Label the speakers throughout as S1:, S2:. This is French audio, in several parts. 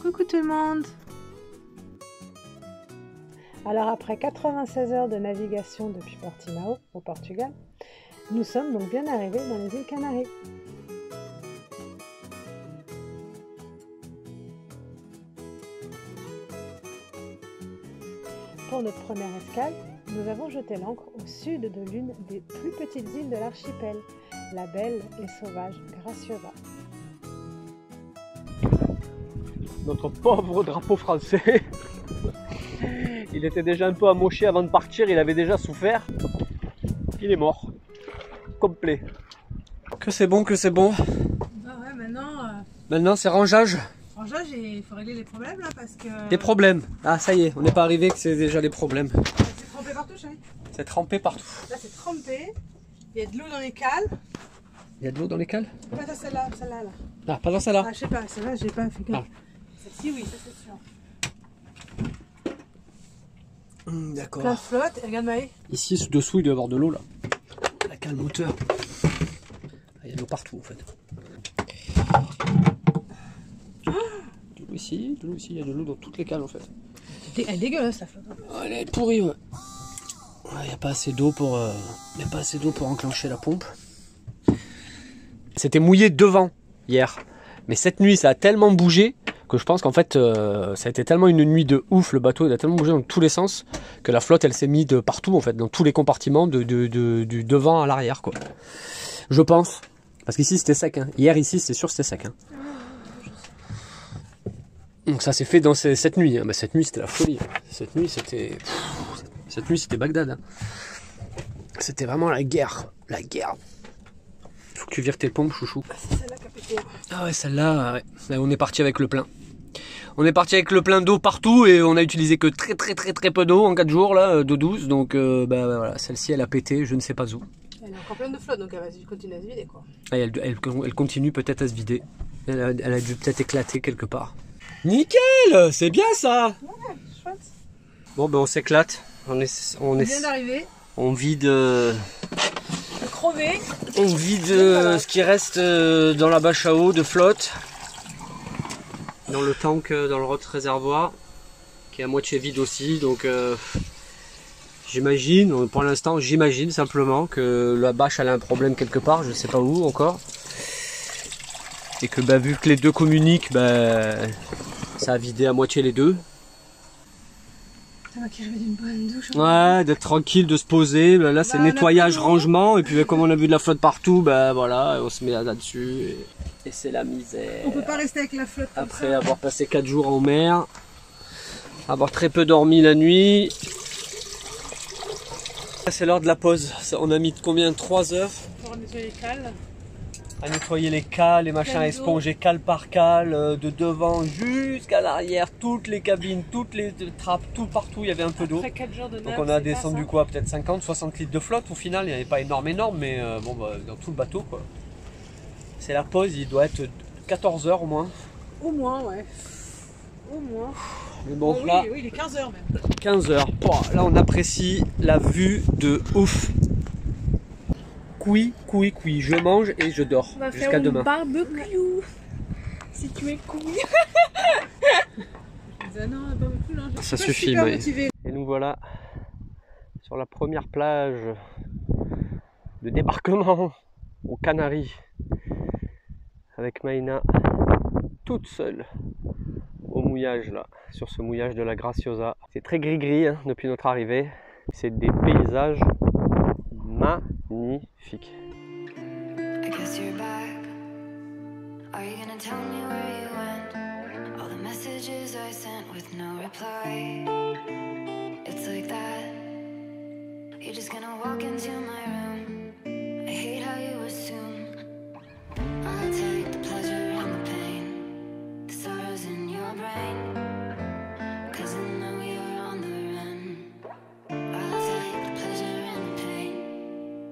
S1: Coucou tout le monde. Alors après 96 heures de navigation depuis Portimao, au Portugal, nous sommes donc bien arrivés dans les îles Canaries. Pour notre première escale, nous avons jeté l'ancre au sud de l'une des plus petites îles de l'archipel, la belle et sauvage Graciosa.
S2: Notre pauvre drapeau français, il était déjà un peu amoché avant de partir, il avait déjà souffert. Il est mort, complet. Que c'est bon, que c'est bon.
S1: Bah ouais, maintenant...
S2: Maintenant c'est rangeage.
S1: Rangeage et il faut régler les problèmes là parce que...
S2: Des problèmes. Ah ça y est, on n'est pas arrivé que c'est déjà des problèmes.
S1: C'est trempé partout, chérie.
S2: C'est trempé partout.
S1: Là c'est trempé, il y a de l'eau dans les cales.
S2: Il y a de l'eau dans les cales?
S1: Pas dans celle-là, celle-là. Là.
S2: Ah, pas dans celle-là.
S1: Ah, je sais pas, celle-là j'ai pas fait gaffe.
S2: Ah.
S1: Celle-ci oui, ça c'est sûr.
S2: D'accord.
S1: La flotte, et regarde Maë.
S2: Ici, dessous, il doit y avoir de l'eau là. La cale moteur. Il y a de l'eau partout en fait. De l'eau ici, il y a de l'eau dans toutes les cales en fait.
S1: Elle est dégueulasse la flotte.
S2: Oh, elle est pourrie, ouais. Il n'y a pas assez d'eau pour, enclencher la pompe. C'était mouillé devant hier. Mais cette nuit, ça a tellement bougé que je pense qu'en fait, ça a été tellement une nuit de ouf. Le bateau, il a tellement bougé dans tous les sens que la flotte, elle s'est mise de partout, en fait, dans tous les compartiments, du devant à l'arrière, quoi. Je pense. Parce qu'ici, c'était sec. Hein. Hier, ici, c'est sûr, c'était sec. Hein. Donc ça s'est fait dans cette nuit. Hein. Bah, cette nuit, c'était la folie. Cette nuit, c'était Bagdad. Hein. C'était vraiment la guerre. La guerre. Faut que tu vires tes pompes, chouchou.
S1: C'est celle-là qui a pété.
S2: Ah ouais, celle-là, ouais. Là, on est parti avec le plein. On est parti avec le plein d'eau partout et on a utilisé que très peu d'eau en 4 jours, là, d'eau douce. Donc, bah, voilà, celle-ci, elle a pété, je ne sais pas où.
S1: Elle est encore pleine de flotte, donc elle va continuer à se vider, quoi.
S2: Et elle continue peut-être à se vider. Elle a dû peut-être éclater quelque part. Nickel, c'est bien ça.
S1: Ouais, chouette.
S2: Bon, ben on s'éclate. On
S1: vient d'arriver.
S2: On vide...
S1: Crevé.
S2: On vide ce qui reste dans la bâche à eau de flotte. Dans le tank, dans le rot réservoir. Qui est à moitié vide aussi. Donc j'imagine, pour l'instant j'imagine simplement que la bâche elle a un problème quelque part. Je ne sais pas où encore. Et que bah, vu que les deux communiquent, bah, ça a vidé à moitié les deux.
S1: Ça va qu'il rêve d'une bonne douche.
S2: Ouais, d'être tranquille, de se poser. Là, c'est nettoyage, rangement. Et puis, comme on a vu de la flotte partout, ben voilà, on se met là-dessus. Et c'est la misère.
S1: On peut pas rester avec la flotte comme
S2: après
S1: ça.
S2: Avoir passé 4 jours en mer, avoir très peu dormi la nuit. C'est l'heure de la pause. On a mis combien? 3 heures
S1: pour nettoyer les cales.
S2: À nettoyer les cales, les machins à esponger cale par cale, de devant jusqu'à l'arrière, toutes les cabines, toutes les trappes, tout partout, il y avait un peu d'eau. Donc on a descendu quoi, peut-être 50-60 litres de flotte au final, il n'y avait pas énorme, mais bon, bah, dans tout le bateau quoi. C'est la pause, il doit être 14 heures au moins.
S1: Au moins, ouais. Au moins.
S2: Mais bon,
S1: oui,
S2: là,
S1: oui, il est 15 heures même.
S2: 15 heures. Oh, là on apprécie la vue de ouf. Couille, je mange et je dors jusqu'à demain.
S3: Barbecue. Si tu es couille.
S1: Non, barbecue, non,
S2: ça suffit, mais... Et nous voilà sur la première plage de débarquement aux Canaries avec Maïna toute seule au mouillage là, sur ce mouillage de la Graciosa. C'est très gris hein, depuis notre arrivée. C'est des paysages magnifiques.
S4: I guess you're back. Are you gonna tell me where you went? All the messages I sent with no reply. It's like that. You're just gonna walk into my room. I hate how you assume I'll take the pleasure and the pain, the sorrows in your brain, 'cause I know you're on the run. I'll take the pleasure and the pain,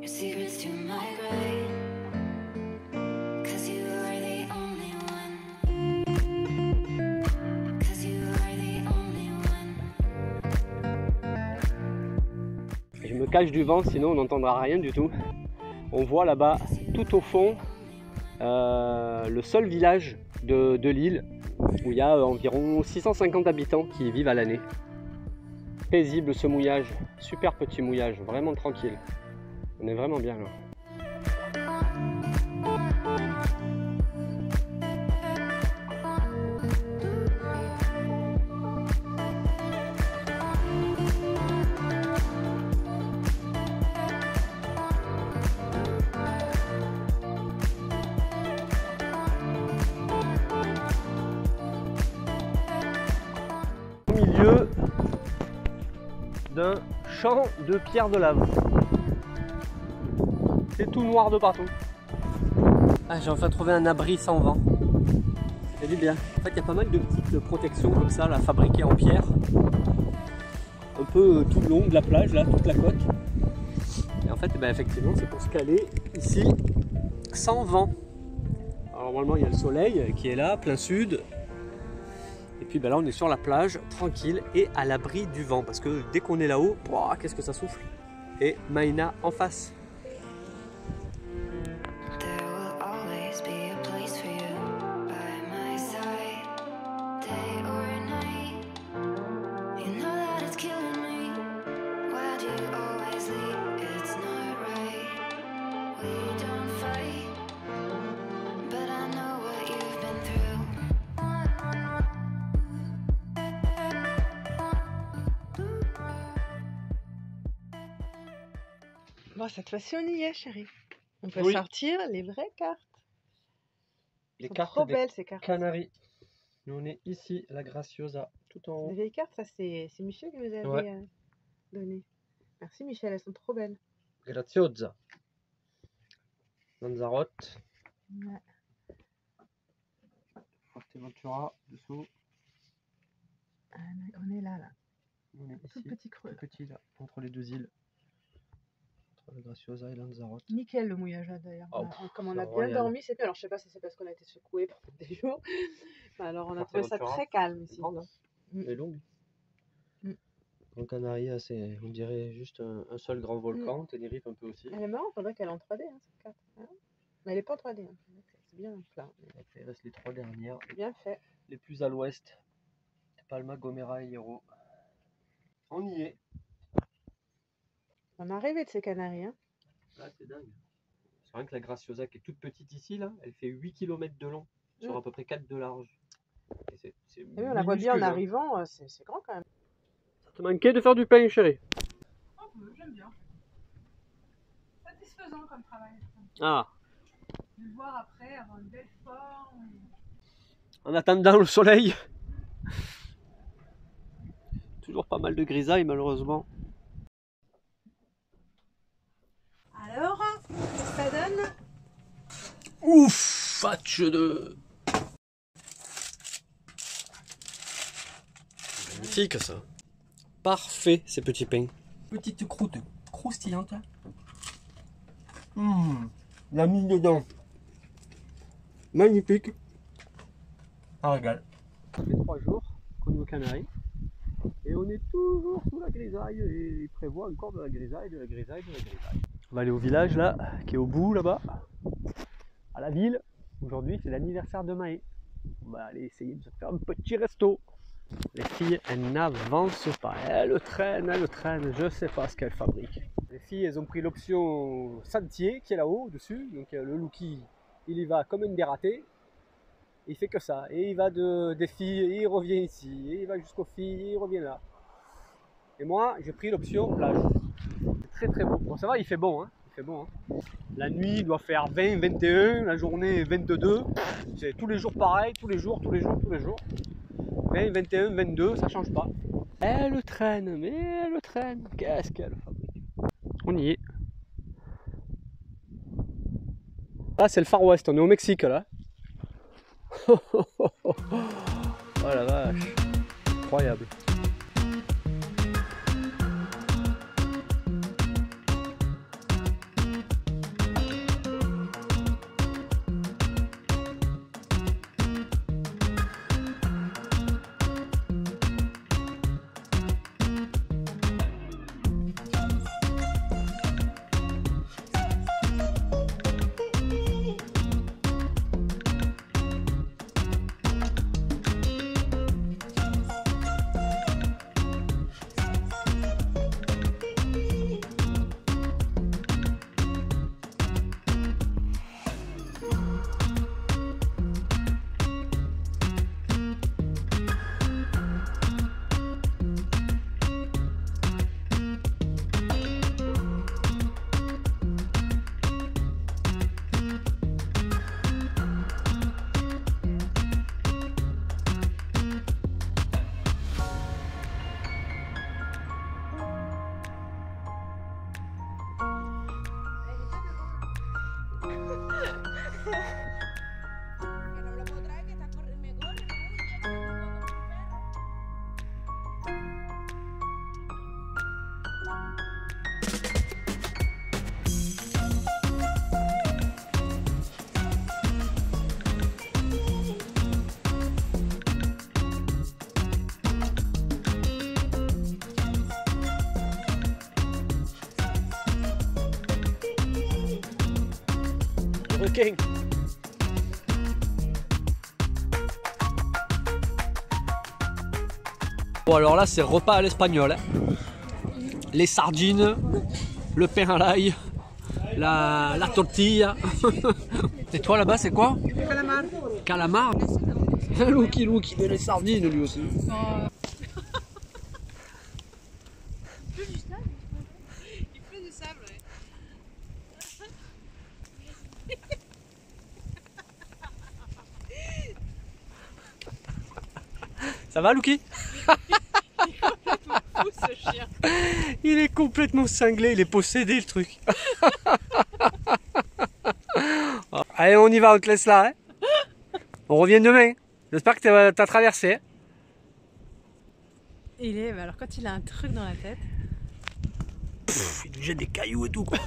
S4: your secrets to my grave.
S2: Je me cache du vent, sinon on n'entendra rien du tout. On voit là-bas, tout au fond, le seul village de l'île. où il y a environ 650 habitants qui y vivent à l'année. Paisible ce mouillage, super petit mouillage, vraiment tranquille. On est vraiment bien là. Au milieu d'un champ de pierre de lave. C'est tout noir de partout. Ah, j'ai enfin trouvé un abri sans vent. C'est du bien. En fait, il y a pas mal de petites protections comme ça, là, fabriquées en pierre. Un peu tout le long de la plage, là, toute la côte. Et en fait, ben, effectivement, c'est pour se caler ici, sans vent. Alors, normalement, il y a le soleil qui est là, plein sud. Et puis ben là on est sur la plage, tranquille et à l'abri du vent. Parce que dès qu'on est là-haut, qu'est-ce que ça souffle. Et Maïna en face.
S1: Bon, cette fois-ci, on y est, chérie. On peut
S2: Oui.
S1: sortir les vraies cartes.
S2: Les
S1: Sont
S2: cartes
S1: trop
S2: des
S1: belles, ces cartes.
S2: Canaries. Nous on est ici, la Graciosa, tout en
S1: Les
S2: haut.
S1: vieilles cartes, ça, c'est Michel qui nous avait
S2: Ouais.
S1: donné. Merci, Michel, elles sont trop belles.
S2: Graciosa. Lanzarote.
S1: Ouais.
S2: Forteventura, dessous.
S1: On est là.
S2: On est
S1: Tout
S2: ici,
S1: petit creux.
S2: tout petit là, entre les deux îles. Entre la Graciosa et Lanzarote.
S1: Nickel le mouillage là d'ailleurs.
S2: Oh,
S1: Comme on
S2: c'est
S1: a bien
S2: royal.
S1: dormi, c'est mieux. Alors je sais pas si c'est parce qu'on a été secoué pendant des jours. Alors on a trouvé ça
S2: Forteventura.
S1: très calme ici.
S2: Grande, hein.
S1: Mm.
S2: Elle est longue.
S1: Mm.
S2: Grand Canaria, c'est, on dirait juste un seul grand volcan. Tenerife un peu aussi.
S1: Elle est marrante, on dirait qu'elle est en 3D cette carte. Hein, mais elle est pas en 3D. Hein. C'est bien plat.
S2: Après, il reste les trois dernières.
S1: Bien fait.
S2: Les plus à l'ouest. Palma, Gomera et Hierro. On y est.
S1: On est arrivé de ces Canaries. Hein.
S2: Là, c'est dingue. C'est vrai que la Graciosa qui est toute petite ici, là, elle fait 8 km de long sur à peu près 4 de large. Et c'est
S1: Oui, on la voit bien en
S2: minuscule, hein.
S1: arrivant, c'est grand quand même.
S2: Ça te manquait de faire du pain, chérie?
S1: J'aime bien. Satisfaisant comme travail.
S2: Ah,
S1: De le voir après, avoir une belle forme.
S2: en attendant le soleil. Toujours pas mal de grisaille, malheureusement.
S1: Alors, qu'est-ce que ça donne?
S2: Ouf, fatch de... Magnifique ça. Parfait ces petits pains. Petite croûte croustillante. La mine dedans. Magnifique. Un régal. Ça fait 3 jours qu'on est aux Canaries. Et on est toujours sous la grisaille. Et il prévoit encore de la grisaille, de la grisaille, de la grisaille. On va aller au village là, qui est au bout là-bas. À la ville. Aujourd'hui c'est l'anniversaire de Maë. On va aller essayer de se faire un petit resto. Les filles, elles n'avancent pas. Elles traînent, je sais pas ce qu'elles fabriquent. Les filles, elles ont pris l'option sentier qui est là-haut, dessus. Donc le Lucky, il y va comme une dératée. Il fait que ça. Et il va des filles, et il revient ici. Et il va jusqu'aux filles, et il revient là. Et moi, j'ai pris l'option plage. C'est très très beau. Bon, ça va, il fait bon. Hein. Il fait bon. Hein. La nuit, il doit faire 20, 21. La journée, 22. C'est tous les jours pareil, tous les jours. 20, 21, 22, ça change pas. Elle traîne, mais elle traîne. Qu'est-ce qu'elle fabrique? On y est. Là, c'est le Far West, on est au Mexique là. Oh la vache, incroyable. requin. Bon alors là c'est repas à l'espagnol. Hein. Les sardines, le pain à l'ail, la tortilla. Et toi là-bas c'est quoi?
S3: Calamar.
S2: Calamar. Lucky, mais les sardines lui aussi.
S3: Il pleut du sable, ouais.
S2: Ça va Lucky?
S3: Fou ce chien.
S2: Il est complètement cinglé, il est possédé le truc. Allez on y va, on te laisse là. Hein. On revient demain. J'espère que t'as traversé.
S1: Il est, alors quand il a un truc dans la tête.
S2: Pff, il nous jette des cailloux et tout quoi.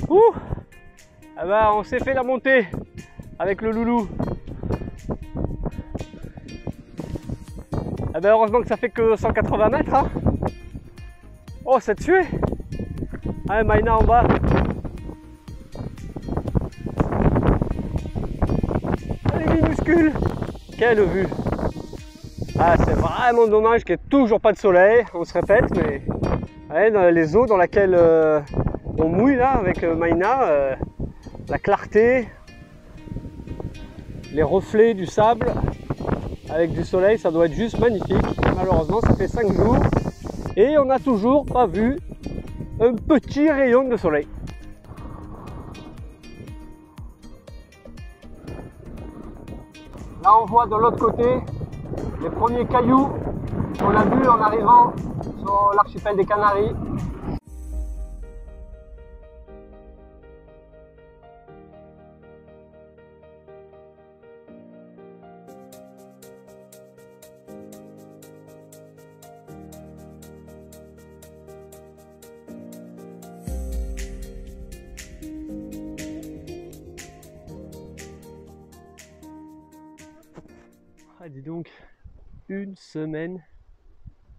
S2: Ouh, ah bah, on s'est fait la montée avec le loulou. Ah bah, heureusement que ça fait que 180 mètres. Hein. Oh, c'est tué. Allez, Maïna en bas. Elle est minuscule. Quelle vue. Ah, c'est vraiment dommage qu'il n'y ait toujours pas de soleil. On se répète, mais ouais, dans les eaux dans lesquelles on mouille là avec Maïna, la clarté, les reflets du sable avec du soleil, ça doit être juste magnifique. Malheureusement, ça fait 5 jours et on n'a toujours pas vu un petit rayon de soleil. Là, on voit de l'autre côté les premiers cailloux qu'on a vus en arrivant sur l'archipel des Canaries. Ah, dis donc, une semaine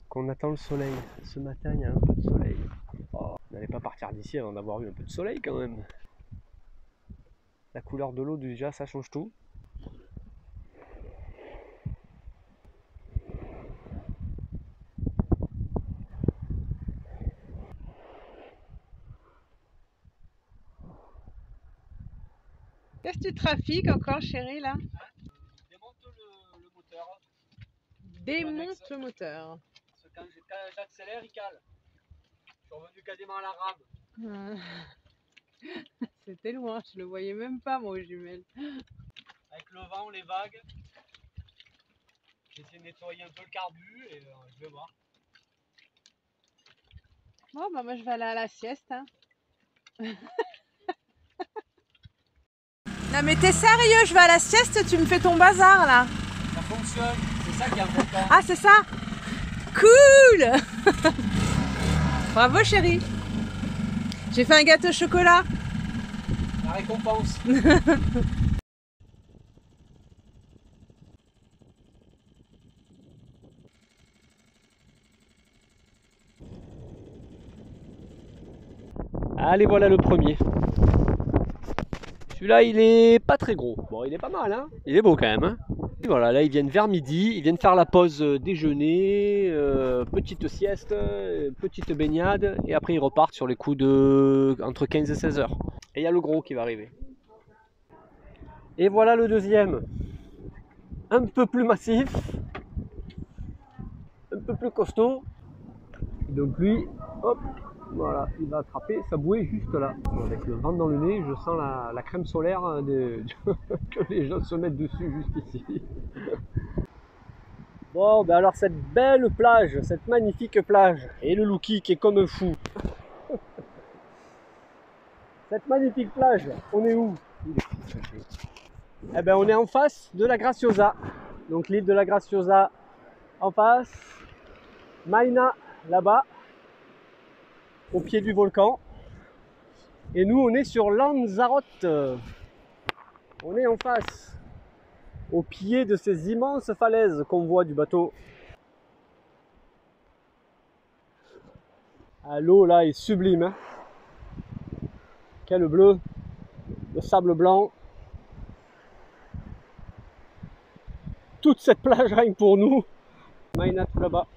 S2: qu'on attend le soleil. Ce matin, il y a un peu de soleil. Oh, on n'allait pas partir d'ici avant d'avoir eu un peu de soleil quand même. La couleur de l'eau déjà, ça change tout.
S1: Qu'est-ce que tu trafiques encore, chérie, là?
S2: Démonte le moteur.
S1: Démonte le moteur.
S2: Parce que quand j'accélère, il cale. Je suis revenu quasiment à la rame.
S1: C'était loin, je le voyais même pas, moi, aux jumelles.
S2: Avec le vent, les vagues. J'ai essayé de nettoyer un peu le carbu et je vais voir.
S1: Bon, bah moi, je vais aller à la sieste. Hein. Non, mais t'es sérieux, je vais à la sieste, tu me fais ton bazar, là.
S2: Ça fonctionne, c'est ça qui est important.
S1: Ah, c'est ça? Cool. Bravo, chérie. J'ai fait un gâteau au chocolat.
S2: La récompense. Allez, voilà le premier. Celui-là, il est pas très gros. Bon, il est pas mal, hein. Il est beau quand même. Hein. Et voilà, là, ils viennent vers midi. Ils viennent faire la pause déjeuner, petite sieste, petite baignade. Et après, ils repartent sur les coups de entre 15 et 16 heures. Et il y a le gros qui va arriver. Et voilà le deuxième. Un peu plus massif. Un peu plus costaud. Donc lui, hop. Voilà, il va attraper sa bouée juste là. Avec le vent dans le nez, je sens la crème solaire que les gens se mettent dessus juste ici. Bon, ben alors cette belle plage, cette magnifique plage, et le Lucky qui est comme un fou. Cette magnifique plage, on est où? Eh ben, on est en face de la Graciosa. Donc l'île de la Graciosa en face. Maina là-bas, au pied du volcan. Et nous, on est sur Lanzarote. On est en face, au pied de ces immenses falaises qu'on voit du bateau. Ah, l'eau là est sublime. Hein. Quel bleu, le sable blanc. Toute cette plage rien que pour nous. Maina tout là-bas.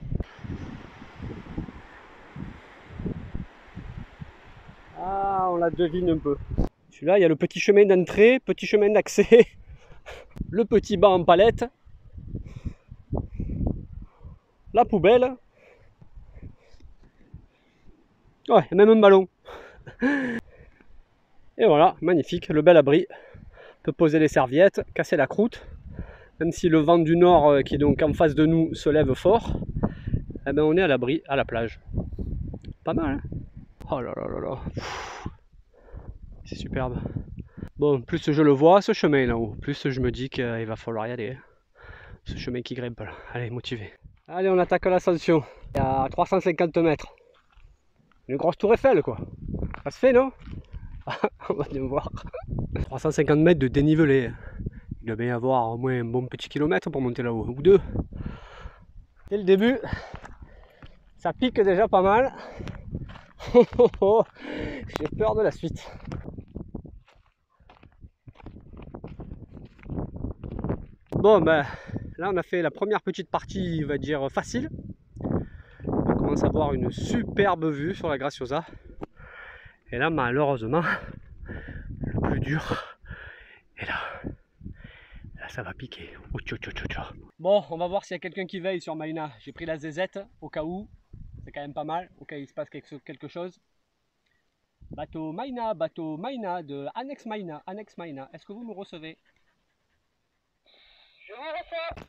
S2: Ah, on la devine un peu. Celui-là, il y a le petit chemin d'entrée, petit chemin d'accès, le petit banc en palette, la poubelle. Ouais, même un ballon. Et voilà, magnifique, le bel abri. On peut poser les serviettes, casser la croûte. Même si le vent du nord, qui est donc en face de nous, se lève fort, eh ben on est à l'abri, à la plage. Pas mal, hein? Oh là là là là. C'est superbe. Bon, plus je le vois, ce chemin là-haut, plus je me dis qu'il va falloir y aller. Ce chemin qui grimpe là. Allez, motivé. Allez, on attaque l'ascension. Il y a 350 mètres. Une grosse tour Eiffel, quoi. Ça se fait, non? On va bien voir. 350 mètres de dénivelé. Il doit bien y avoir au moins un bon petit kilomètre pour monter là-haut, ou deux. Dès le début, ça pique déjà pas mal. J'ai peur de la suite. Bon, ben là on a fait la première petite partie, on va dire facile. On commence à avoir une superbe vue sur la Graciosa. Et là, malheureusement, le plus dur est là. Là, ça va piquer. Bon, on va voir s'il y a quelqu'un qui veille sur Maina. J'ai pris la zézette au cas où. C'est quand même pas mal, au cas où il se passe quelque chose. Bateau Maina de Annex Maina. Annex Maina, est-ce que vous me recevez?
S3: Je vous reçois.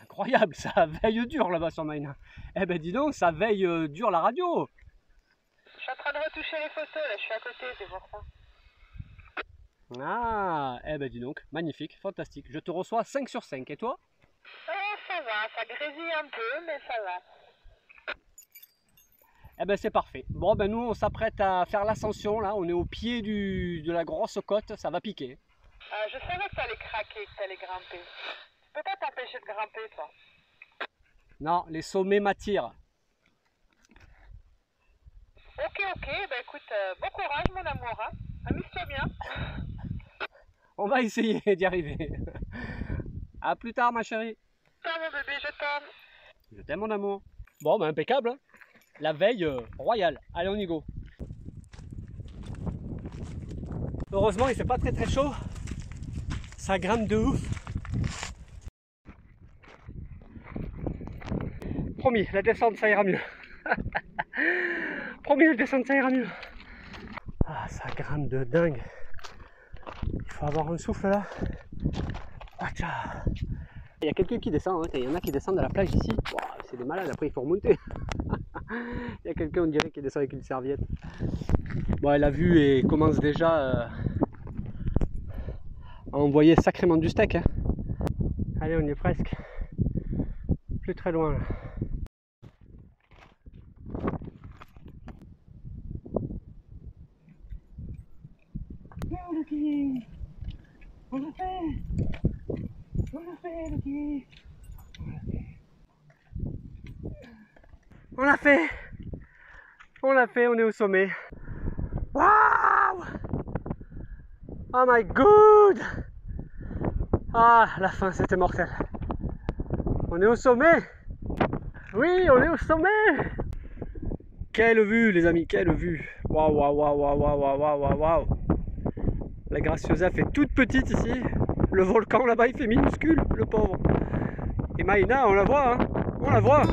S2: Incroyable, ça veille dur là-bas sur Maina. Eh ben dis donc, ça veille dur la radio.
S3: Je suis en train de retoucher les photos, là, je suis à côté, c'est pour ça.
S2: Ah, eh ben dis donc, magnifique, fantastique. Je te reçois 5 sur 5, et toi?
S3: Ça va, ça grésille un peu, mais ça va.
S2: Eh ben c'est parfait. Bon ben nous on s'apprête à faire l'ascension là, on est au pied de la grosse côte, ça va piquer.
S3: Je savais que t'allais craquer, que t'allais grimper. Tu peux pas t'empêcher de grimper, toi.
S2: Non, les sommets m'attirent.
S3: Ok, bah écoute, bon courage mon amour, hein. Amuse-toi bien.
S2: On va essayer d'y arriver. A plus tard ma chérie.
S3: Ciao mon bébé, je t'aime.
S2: Je t'aime mon amour. Bon ben impeccable, hein. La veille royale. Allez, on y go. Heureusement il fait pas très chaud. Ça grimpe de ouf. Promis, la descente ça ira mieux. Promis, la descente ça ira mieux. Ah, ça grimpe de dingue. Il faut avoir un souffle là. Il y a quelqu'un qui descend, hein. Il y en a qui descendent à la plage ici. Wow, c'est des malades, après il faut remonter. Il y a quelqu'un, on dirait, qui descend avec une serviette. Bon, la vue et commence déjà à envoyer sacrément du steak. Hein. Allez, on y est presque. Plus très loin là. Lucky, on l'a fait! On l'a fait, Lucky! On l'a fait! On l'a fait, on est au sommet. Waouh! Oh my god! Ah, la fin, c'était mortel. On est au sommet! Oui, on est au sommet! Quelle vue, les amis, quelle vue! Waouh, waouh, waouh, waouh, waouh, waouh, waouh, waouh! La Graciosa fait toute petite ici. Le volcan là-bas, il fait minuscule, le pauvre. Et Maina, on la voit, hein? On la voit!